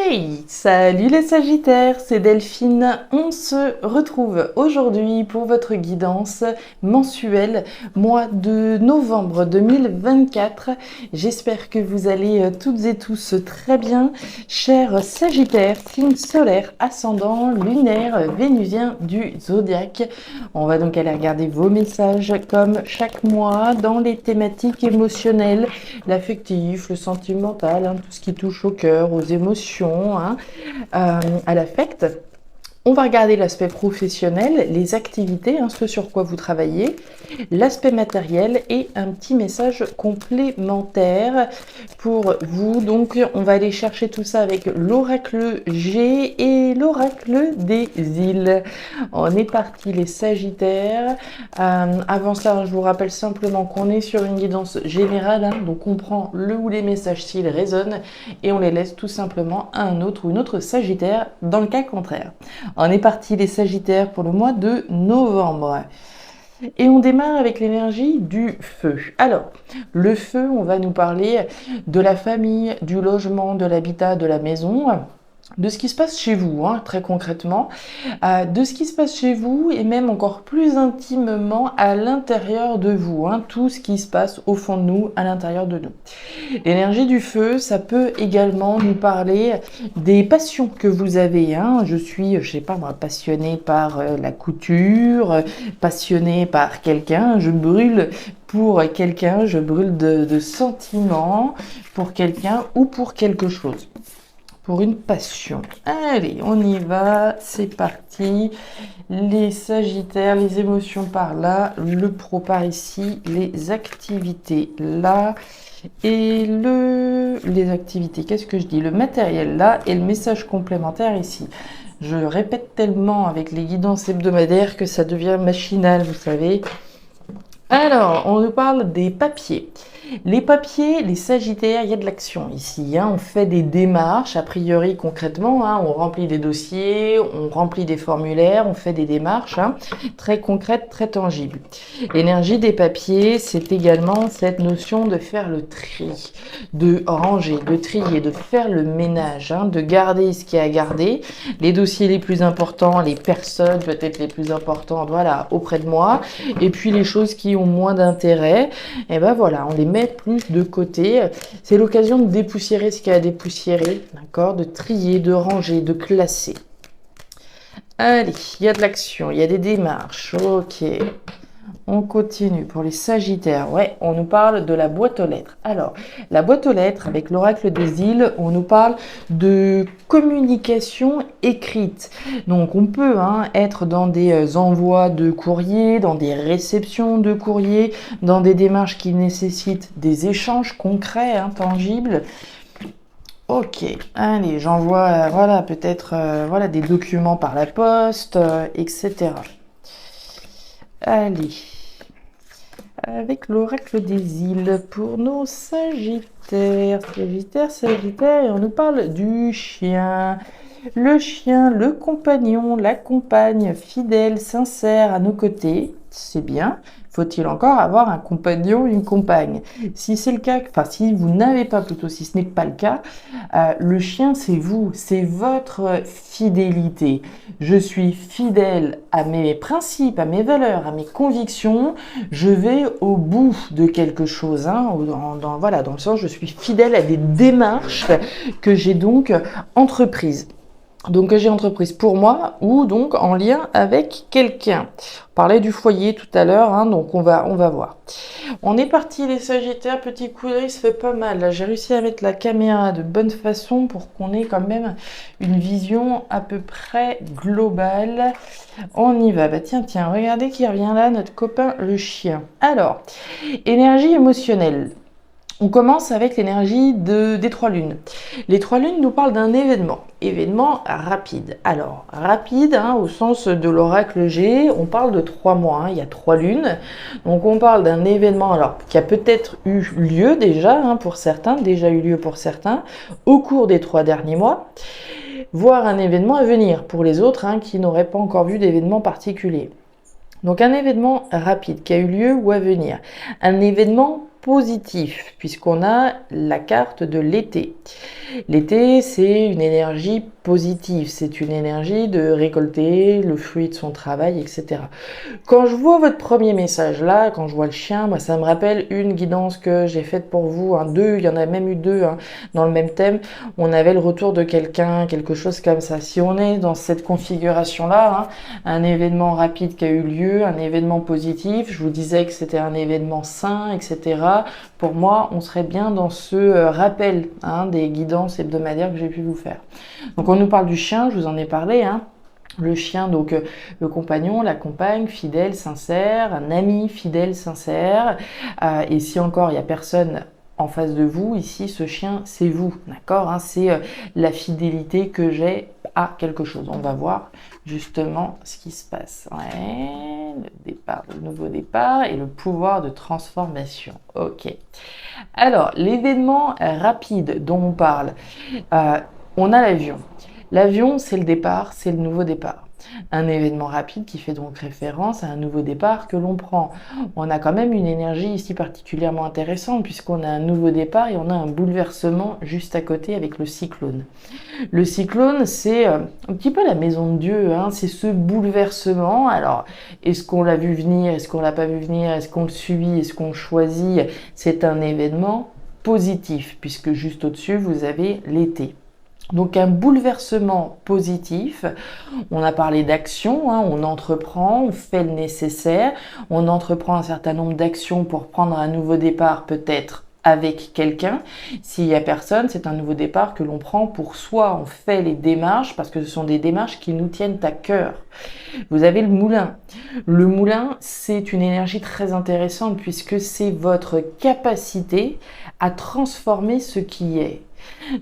Hey, salut les Sagittaires, c'est Delphine. On se retrouve aujourd'hui pour votre guidance mensuelle, mois de novembre 2024. J'espère que vous allez toutes et tous très bien. Chers Sagittaires, signe solaire, ascendant, lunaire, vénusien du zodiaque. On va donc aller regarder vos messages comme chaque mois dans les thématiques émotionnelles, l'affectif, le sentimental, tout ce qui touche au cœur, aux émotions, à l'affect. On va regarder l'aspect professionnel, les activités, ce sur quoi vous travaillez, l'aspect matériel et un petit message complémentaire pour vous. Donc, on va aller chercher tout ça avec l'oracle G et l'oracle des îles. On est parti les Sagittaires. Avant ça, je vous rappelle simplement qu'on est sur une guidance générale, donc on prend le ou les messages s'ils résonnent et on les laisse tout simplement à un autre ou une autre Sagittaire dans le cas contraire. On est parti les Sagittaires pour le mois de novembre. Et on démarre avec l'énergie du feu. Alors, le feu, on va nous parler de la famille, du logement, de l'habitat, de la maison, de ce qui se passe chez vous, très concrètement, de ce qui se passe chez vous et même encore plus intimement à l'intérieur de vous, tout ce qui se passe au fond de nous, à l'intérieur de nous. L'énergie du feu, ça peut également nous parler des passions que vous avez. Je suis, je sais pas moi, passionnée par la couture, passionnée par quelqu'un, je brûle pour quelqu'un, je brûle de sentiments pour quelqu'un ou pour quelque chose. Pour une passion. Allez, on y va, c'est parti. Les Sagittaires, les émotions par là, le pro par ici, les activités là, et les activités, qu'est-ce que je dis? Le matériel là, et le message complémentaire ici. Je répète tellement avec les guidances hebdomadaires que ça devient machinal, vous savez. Alors, on nous parle des papiers. Les papiers, les Sagittaires, il y a de l'action ici. On fait des démarches, a priori concrètement. On remplit des dossiers, on remplit des formulaires, on fait des démarches très concrètes, très tangibles. L'énergie des papiers, c'est également cette notion de faire le tri, de ranger, de trier, de faire le ménage, de garder ce qu'il y a à garder. Les dossiers les plus importants, les personnes peut-être les plus importantes, voilà, auprès de moi. Et puis les choses qui ont moins d'intérêt, et ben voilà, on les met plus de côté. C'est l'occasion de dépoussiérer ce qu'il y a à dépoussiérer, d'accord, de trier, de ranger, de classer. Allez, il y a de l'action, il y a des démarches, ok. On continue pour les Sagittaires. Ouais, on nous parle de la boîte aux lettres. Alors, la boîte aux lettres, avec l'oracle des îles, on nous parle de communication écrite. Donc, on peut être dans des envois de courrier, dans des réceptions de courrier, dans des démarches qui nécessitent des échanges concrets, tangibles. Ok, allez, j'envoie, voilà, peut-être, voilà, des documents par la poste, etc. Allez, avec l'oracle des îles pour nos Sagittaires, Sagittaires, et on nous parle du chien. Le chien, le compagnon, la compagne fidèle, sincère à nos côtés, c'est bien. Faut-il encore avoir un compagnon, une compagne? Si c'est le cas, enfin si vous n'avez pas plutôt, si ce n'est pas le cas, le chien c'est vous, c'est votre fidélité. Je suis fidèle à mes principes, à mes valeurs, à mes convictions. Je vais au bout de quelque chose, voilà, dans le sens je suis fidèle à des démarches que j'ai donc entreprises. Donc que j'ai entreprise pour moi ou donc en lien avec quelqu'un. On parlait du foyer tout à l'heure, donc on va voir. On est parti les Sagittaires, petit coup d'œil, ça fait pas mal. Là, j'ai réussi à mettre la caméra de bonne façon pour qu'on ait quand même une vision à peu près globale. On y va. Tiens, regardez qui revient là, notre copain le chien. Alors, énergie émotionnelle. On commence avec l'énergie des trois lunes. Les trois lunes nous parlent d'un événement rapide. Alors, rapide, au sens de l'oracle G, on parle de 3 mois, il y a 3 lunes. Donc, on parle d'un événement qui a peut-être eu lieu déjà, pour certains, au cours des 3 derniers mois, voire un événement à venir pour les autres, qui n'auraient pas encore vu d'événement particulier. Donc un événement rapide qui a eu lieu ou à venir, un événement positif, puisqu'on a la carte de l'été. L'été, c'est une énergie positive, c'est une énergie de récolter le fruit de son travail, etc. Quand je vois votre premier message là, quand je vois le chien, moi ça me rappelle une guidance que j'ai faite pour vous, deux, il y en a même eu deux dans le même thème. On avait le retour de quelqu'un, quelque chose comme ça. Si on est dans cette configuration-là, un événement rapide qui a eu lieu, un événement positif, je vous disais que c'était un événement sain, etc. Pour moi, on serait bien dans ce rappel des guidances hebdomadaires que j'ai pu vous faire. Donc on nous parle du chien, je vous en ai parlé. Le chien, donc le compagnon, la compagne, fidèle, sincère, un ami fidèle, sincère. Et si encore il n'y a personne en face de vous, ici, ce chien, c'est vous, d'accord, c'est la fidélité que j'ai à quelque chose. On va voir justement ce qui se passe. Ouais, le départ, le nouveau départ et le pouvoir de transformation. Ok. Alors, l'événement rapide dont on parle, on a l'avion. L'avion, c'est le départ, c'est le nouveau départ. Un événement rapide qui fait donc référence à un nouveau départ que l'on prend. On a quand même une énergie ici particulièrement intéressante puisqu'on a un nouveau départ et on a un bouleversement juste à côté avec le cyclone. Le cyclone, c'est un petit peu la maison de Dieu, c'est ce bouleversement. Alors, est-ce qu'on l'a vu venir, est-ce qu'on l'a pas vu venir, est-ce qu'on le subit, est-ce qu'on le choisit? C'est un événement positif puisque juste au-dessus, vous avez l'été. Donc un bouleversement positif, on a parlé d'action, on entreprend, on fait le nécessaire, on entreprend un certain nombre d'actions pour prendre un nouveau départ peut-être avec quelqu'un. S'il n'y a personne, c'est un nouveau départ que l'on prend pour soi, on fait les démarches parce que ce sont des démarches qui nous tiennent à cœur. Vous avez le moulin. Le moulin, c'est une énergie très intéressante puisque c'est votre capacité à transformer ce qui est.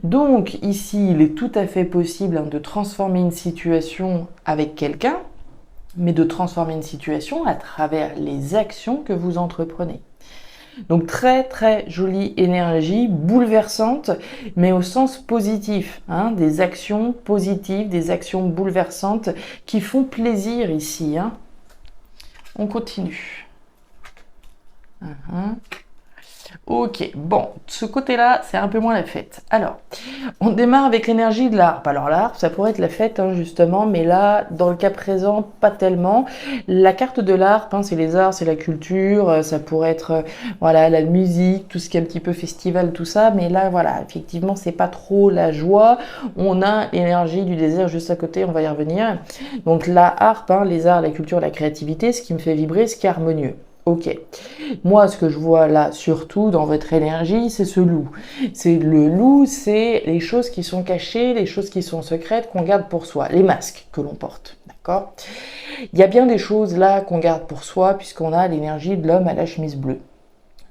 Donc ici, il est tout à fait possible de transformer une situation avec quelqu'un, mais de transformer une situation à travers les actions que vous entreprenez. Donc très très jolie énergie, bouleversante, mais au sens positif, des actions positives, des actions bouleversantes qui font plaisir ici. On continue. Ok, bon, ce côté-là, c'est un peu moins la fête. Alors, on démarre avec l'énergie de l'harpe. Alors l'harpe, ça pourrait être la fête, justement, mais là, dans le cas présent, pas tellement. La carte de l'harpe, c'est les arts, c'est la culture, ça pourrait être, la musique, tout ce qui est un petit peu festival, tout ça, mais là, effectivement, c'est pas trop la joie. On a l'énergie du désert juste à côté, on va y revenir. Donc la harpe, les arts, la culture, la créativité, ce qui me fait vibrer, ce qui est harmonieux. Ok. Moi, ce que je vois là, surtout dans votre énergie, c'est ce loup. C'est le loup, c'est les choses qui sont cachées, les choses qui sont secrètes qu'on garde pour soi, les masques que l'on porte, d'accord? Il y a bien des choses là qu'on garde pour soi puisqu'on a l'énergie de l'homme à la chemise bleue.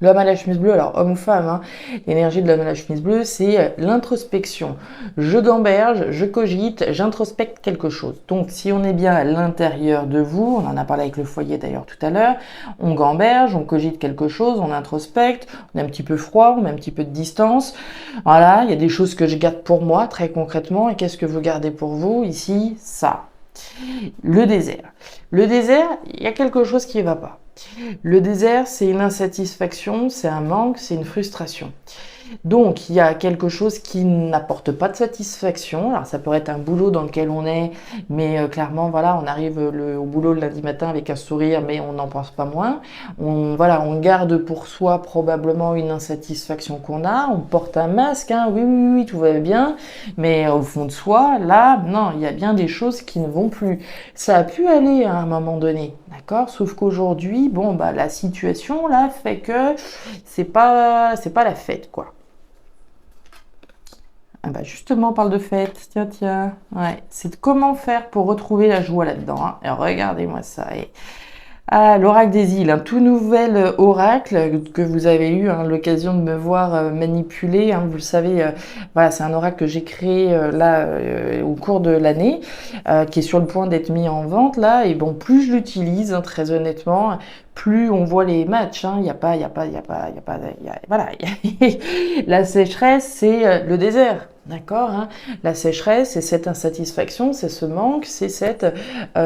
L'homme à la chemise bleue, alors homme ou femme, l'énergie de l'homme à la chemise bleue, c'est l'introspection. Je gamberge, je cogite, j'introspecte quelque chose. Donc si on est bien à l'intérieur de vous, on en a parlé avec le foyer d'ailleurs tout à l'heure, on gamberge, on cogite quelque chose, on introspecte, on est un petit peu froid, on met un petit peu de distance. Voilà, il y a des choses que je garde pour moi très concrètement. Et qu'est-ce que vous gardez pour vous ici? Ça. Le désert. Le désert, il y a quelque chose qui ne va pas. Le désert, c'est une insatisfaction, c'est un manque, c'est une frustration. Donc, il y a quelque chose qui n'apporte pas de satisfaction. Alors, ça pourrait être un boulot dans lequel on est, mais clairement, on arrive au boulot le lundi matin avec un sourire, mais on n'en pense pas moins. On garde pour soi probablement une insatisfaction qu'on a. On porte un masque, oui, tout va bien. Mais au fond de soi, là, non, il y a bien des choses qui ne vont plus. Ça a pu aller à un moment donné, d'accord? Sauf qu'aujourd'hui, la situation, là, fait que c'est pas la fête, quoi. Justement, on parle de fête. Tiens. Ouais, c'est de comment faire pour retrouver la joie là-dedans. Et regardez-moi ça. L'oracle des îles, un tout nouvel oracle que vous avez eu l'occasion de me voir manipuler. Vous le savez, c'est un oracle que j'ai créé au cours de l'année, qui est sur le point d'être mis en vente là. Et plus je l'utilise, très honnêtement, plus on voit les matchs. La sécheresse, c'est le désert. D'accord, La sécheresse, c'est cette insatisfaction, c'est ce manque, c'est cette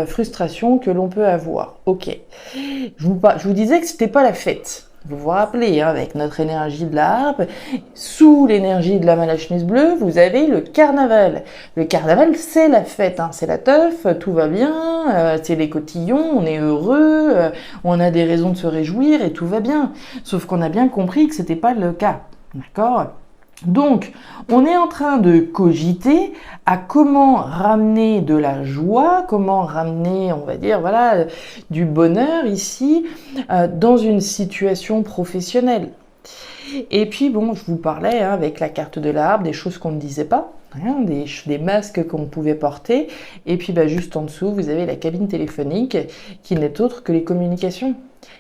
frustration que l'on peut avoir. Ok. Je vous disais que c'était pas la fête. Vous vous rappelez, hein, avec notre énergie de la harpe, sous l'énergie de la Malachmise bleue, vous avez le carnaval. Le carnaval, c'est la fête, hein, c'est la teuf, tout va bien, c'est les cotillons, on est heureux, on a des raisons de se réjouir et tout va bien. Sauf qu'on a bien compris que c'était pas le cas, d'accord ? Donc, on est en train de cogiter à comment ramener de la joie, comment ramener, on va dire, voilà, du bonheur ici dans une situation professionnelle. Et puis, bon, je vous parlais hein, avec la carte de l'arbre, des choses qu'on ne disait pas, hein, des masques qu'on pouvait porter. Et puis, bah, juste en dessous, vous avez la cabine téléphonique qui n'est autre que les communications.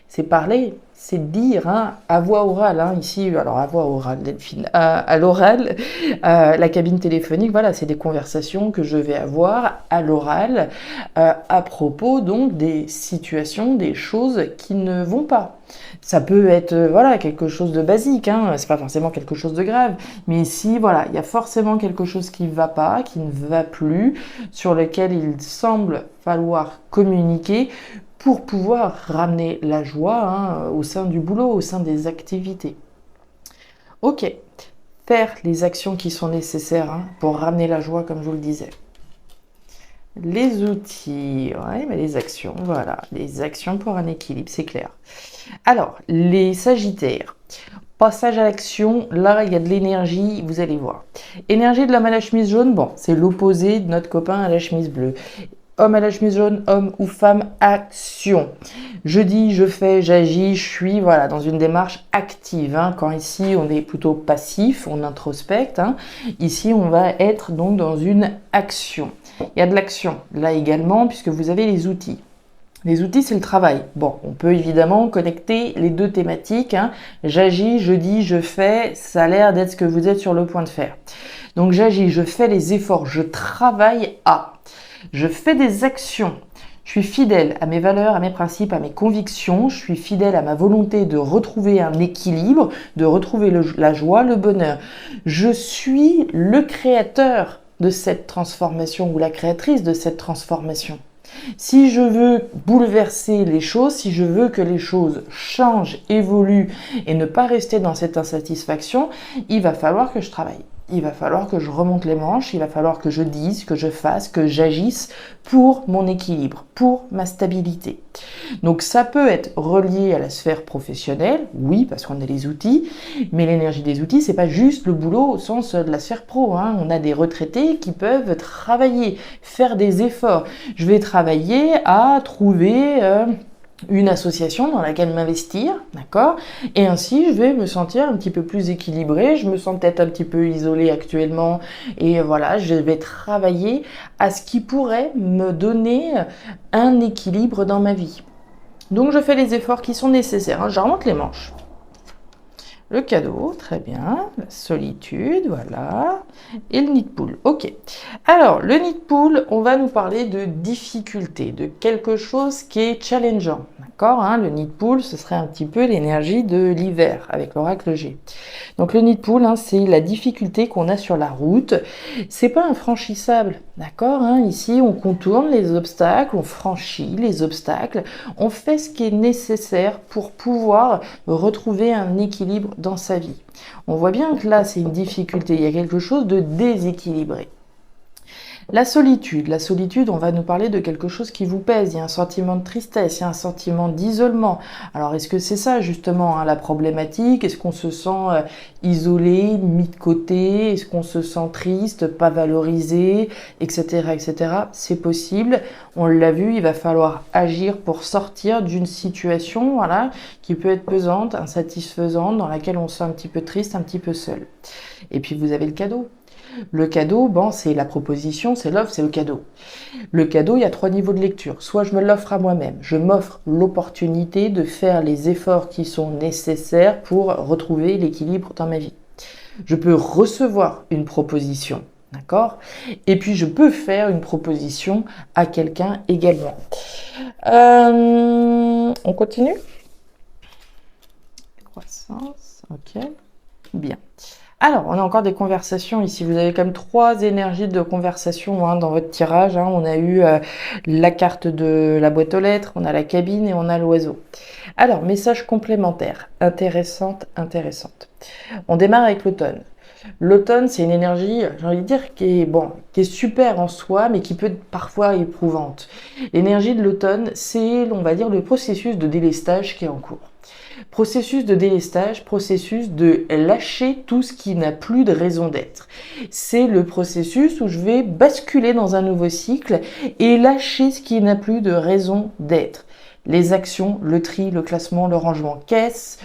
C'est parler, c'est dire, hein, à voix orale, hein, ici, alors à voix orale, Delphine, à l'oral, la cabine téléphonique, voilà, c'est des conversations que je vais avoir à l'oral, à propos donc des situations, des choses qui ne vont pas. Ça peut être, voilà, quelque chose de basique, hein, c'est pas forcément quelque chose de grave, mais ici, voilà, il y a forcément quelque chose qui ne va pas, qui ne va plus, sur lequel il semble falloir communiquer, pour pouvoir ramener la joie hein, au sein du boulot, au sein des activités. Ok, faire les actions qui sont nécessaires hein, pour ramener la joie, comme je vous le disais. Les outils, ouais, mais les actions, voilà, les actions pour un équilibre, c'est clair. Alors, les Sagittaires, passage à l'action, là il y a de l'énergie, vous allez voir. Énergie de l'homme à la chemise jaune, bon, c'est l'opposé de notre copain à la chemise bleue. Homme à la chemise jaune, homme ou femme, action. Je dis, je fais, j'agis, je suis, voilà, dans une démarche active. Hein. Quand ici, on est plutôt passif, on introspecte. Hein. Ici, on va être donc dans une action. Il y a de l'action là également, puisque vous avez les outils. Les outils, c'est le travail. Bon, on peut évidemment connecter les deux thématiques. Hein. J'agis, je dis, je fais. Ça a l'air d'être ce que vous êtes sur le point de faire. Donc, j'agis, je fais les efforts, je travaille à... Je fais des actions. Je suis fidèle à mes valeurs, à mes principes, à mes convictions. Je suis fidèle à ma volonté de retrouver un équilibre, de retrouver la joie, le bonheur. Je suis le créateur de cette transformation ou la créatrice de cette transformation. Si je veux bouleverser les choses, si je veux que les choses changent, évoluent et ne pas rester dans cette insatisfaction, il va falloir que je travaille. Il va falloir que je remonte les manches, il va falloir que je dise, que je fasse, que j'agisse pour mon équilibre, pour ma stabilité. Donc ça peut être relié à la sphère professionnelle, oui, parce qu'on a les outils, mais l'énergie des outils, c'est pas juste le boulot au sens de la sphère pro. Hein. On a des retraités qui peuvent travailler, faire des efforts. Je vais travailler à trouver... une association dans laquelle m'investir, d'accord ? Et ainsi, je vais me sentir un petit peu plus équilibrée, je me sens peut-être un petit peu isolée actuellement, et voilà, je vais travailler à ce qui pourrait me donner un équilibre dans ma vie. Donc, je fais les efforts qui sont nécessaires, hein. Je remonte les manches. Le cadeau, très bien. La solitude, voilà. Et le nid de poule, ok. Alors, le nid de poule, on va nous parler de difficulté, de quelque chose qui est challengeant, d'accord, hein. Le nid de poule, ce serait un petit peu l'énergie de l'hiver, avec l'oracle G. Donc, le nid de poule, hein, c'est la difficulté qu'on a sur la route. C'est pas infranchissable, d'accord, hein. Ici, on contourne les obstacles, on franchit les obstacles, on fait ce qui est nécessaire pour pouvoir retrouver un équilibre dans sa vie. On voit bien que là, c'est une difficulté, il y a quelque chose de déséquilibré. La solitude, on va nous parler de quelque chose qui vous pèse, il y a un sentiment de tristesse, il y a un sentiment d'isolement. Alors est-ce que c'est ça justement hein, la problématique? Est-ce qu'on se sent isolé, mis de côté? Est-ce qu'on se sent triste, pas valorisé, etc. etc. C'est possible, on l'a vu, il va falloir agir pour sortir d'une situation voilà, qui peut être pesante, insatisfaisante, dans laquelle on se sent un petit peu triste, un petit peu seul. Et puis vous avez le cadeau. Le cadeau, bon, c'est la proposition, c'est l'offre, c'est le cadeau. Le cadeau, il y a 3 niveaux de lecture. Soit je me l'offre à moi-même, je m'offre l'opportunité de faire les efforts qui sont nécessaires pour retrouver l'équilibre dans ma vie. Je peux recevoir une proposition, d'accord ? Et puis je peux faire une proposition à quelqu'un également. On continue ? Croissance, ok. Bien. Alors, on a encore des conversations ici. Vous avez comme 3 énergies de conversation hein, dans votre tirage. Hein. On a eu la carte de la boîte aux lettres, on a la cabine et on a l'oiseau. Alors, message complémentaire. Intéressante, intéressante. On démarre avec l'automne. L'automne, c'est une énergie, j'ai envie de dire, qui est super en soi, mais qui peut être parfois éprouvante. L'énergie de l'automne, c'est, on va dire, le processus de délestage qui est en cours. Processus de délestage, processus de lâcher tout ce qui n'a plus de raison d'être. C'est le processus où je vais basculer dans un nouveau cycle et lâcher ce qui n'a plus de raison d'être. Les actions, le tri, le classement, le rangement.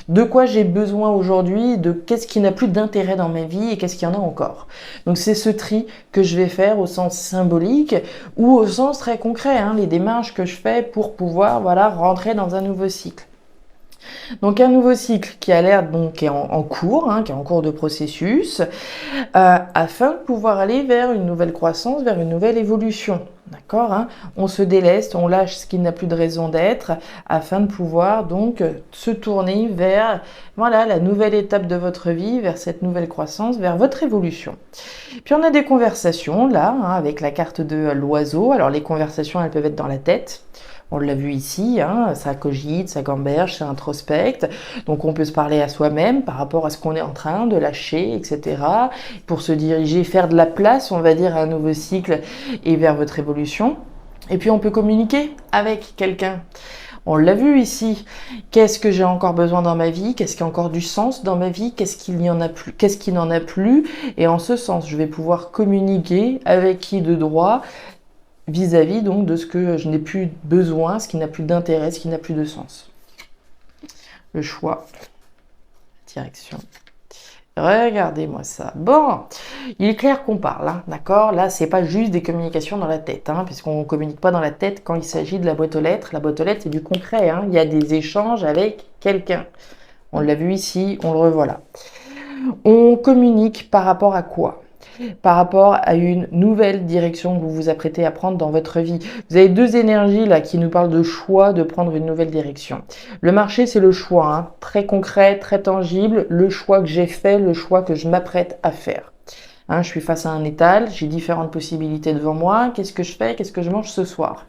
De quoi j'ai besoin aujourd'hui, de qu'est-ce qui n'a plus d'intérêt dans ma vie et qu'est-ce qu'il y en a encore. Donc c'est ce tri que je vais faire au sens symbolique ou au sens très concret, hein, les démarches que je fais pour pouvoir rentrer dans un nouveau cycle. Donc un nouveau cycle qui a l'air qui est en cours, hein, qui est en cours de processus, afin de pouvoir aller vers une nouvelle croissance, vers une nouvelle évolution. D'accord, hein. On se déleste, on lâche ce qui n'a plus de raison d'être, afin de pouvoir donc se tourner vers la nouvelle étape de votre vie, vers cette nouvelle croissance, vers votre évolution. Puis on a des conversations là, hein, avec la carte de l'oiseau. Alors les conversations, elles peuvent être dans la tête. On l'a vu ici, hein, ça cogite, ça gamberge, ça introspecte. Donc on peut se parler à soi-même par rapport à ce qu'on est en train de lâcher, etc. Pour se diriger, faire de la place, on va dire, à un nouveau cycle et vers votre évolution. Et puis on peut communiquer avec quelqu'un. On l'a vu ici. Qu'est-ce que j'ai encore besoin dans ma vie? Qu'est-ce qui a encore du sens dans ma vie? Qu'est-ce qu'il n'y en a plus? Qu'est-ce qui n'en a plus? Et en ce sens, je vais pouvoir communiquer avec qui de droit vis-à-vis donc de ce que je n'ai plus besoin, ce qui n'a plus d'intérêt, ce qui n'a plus de sens. Le choix, direction. Regardez-moi ça. Bon, il est clair qu'on parle, hein, d'accord? Là, c'est pas juste des communications dans la tête, hein, puisqu'on ne communique pas dans la tête quand il s'agit de la boîte aux lettres. La boîte aux lettres, c'est du concret, hein. Il y a des échanges avec quelqu'un. On l'a vu ici, on le revoit là. On communique par rapport à quoi? Par rapport à une nouvelle direction que vous vous apprêtez à prendre dans votre vie. Vous avez 2 énergies là qui nous parlent de choix, de prendre une nouvelle direction. Le marché, c'est le choix, hein, très concret, très tangible, le choix que j'ai fait, le choix que je m'apprête à faire. Hein, je suis face à un étal, j'ai différentes possibilités devant moi. Qu'est-ce que je fais? Qu'est-ce que je mange ce soir?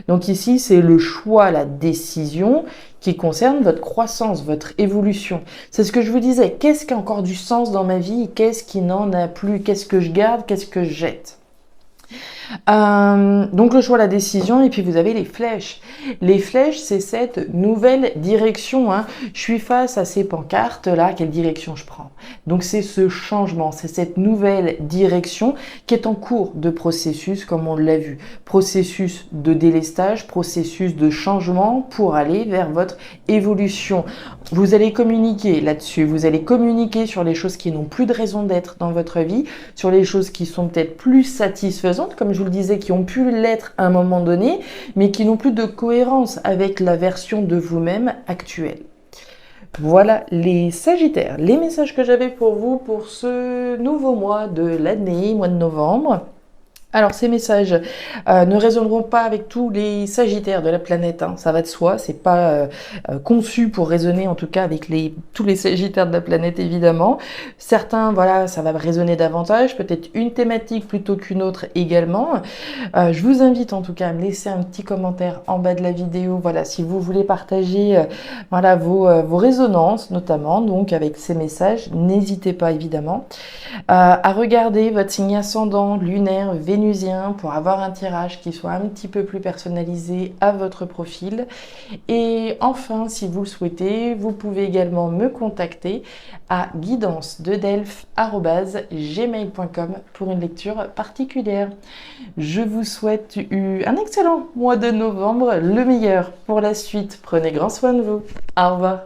Donc ici, c'est le choix, la décision qui concerne votre croissance, votre évolution. C'est ce que je vous disais. Qu'est-ce qui a encore du sens dans ma vie? Qu'est-ce qui n'en a plus? Qu'est-ce que je garde? Qu'est-ce que je jette? Donc le choix, la décision, et puis vous avez les flèches. Les flèches, c'est cette nouvelle direction, hein. Je suis face à ces pancartes là, quelle direction je prends? Donc c'est ce changement, c'est cette nouvelle direction qui est en cours de processus, comme on l'a vu. Processus de délestage, processus de changement pour aller vers votre évolution. Vous allez communiquer là-dessus, vous allez communiquer sur les choses qui n'ont plus de raison d'être dans votre vie, sur les choses qui sont peut-être plus satisfaisantes, comme je vous le disais, qui ont pu l'être à un moment donné, mais qui n'ont plus de cohérence avec la version de vous-même actuelle. Voilà les Sagittaires, les messages que j'avais pour vous pour ce nouveau mois de l'année, mois de novembre. Alors ces messages ne résonneront pas avec tous les Sagittaires de la planète, hein, ça va de soi, c'est pas conçu pour résonner en tout cas avec tous les Sagittaires de la planète évidemment. Certains, ça va résonner davantage, peut-être une thématique plutôt qu'une autre également. Je vous invite en tout cas à me laisser un petit commentaire en bas de la vidéo, si vous voulez partager vos résonances notamment, donc avec ces messages, n'hésitez pas évidemment à regarder votre signe ascendant, lunaire, vénusien pour avoir un tirage qui soit un petit peu plus personnalisé à votre profil. Et enfin, si vous le souhaitez, vous pouvez également me contacter à guidancededelphes@gmail.com pour une lecture particulière. Je vous souhaite un excellent mois de novembre, le meilleur pour la suite. Prenez grand soin de vous. Au revoir.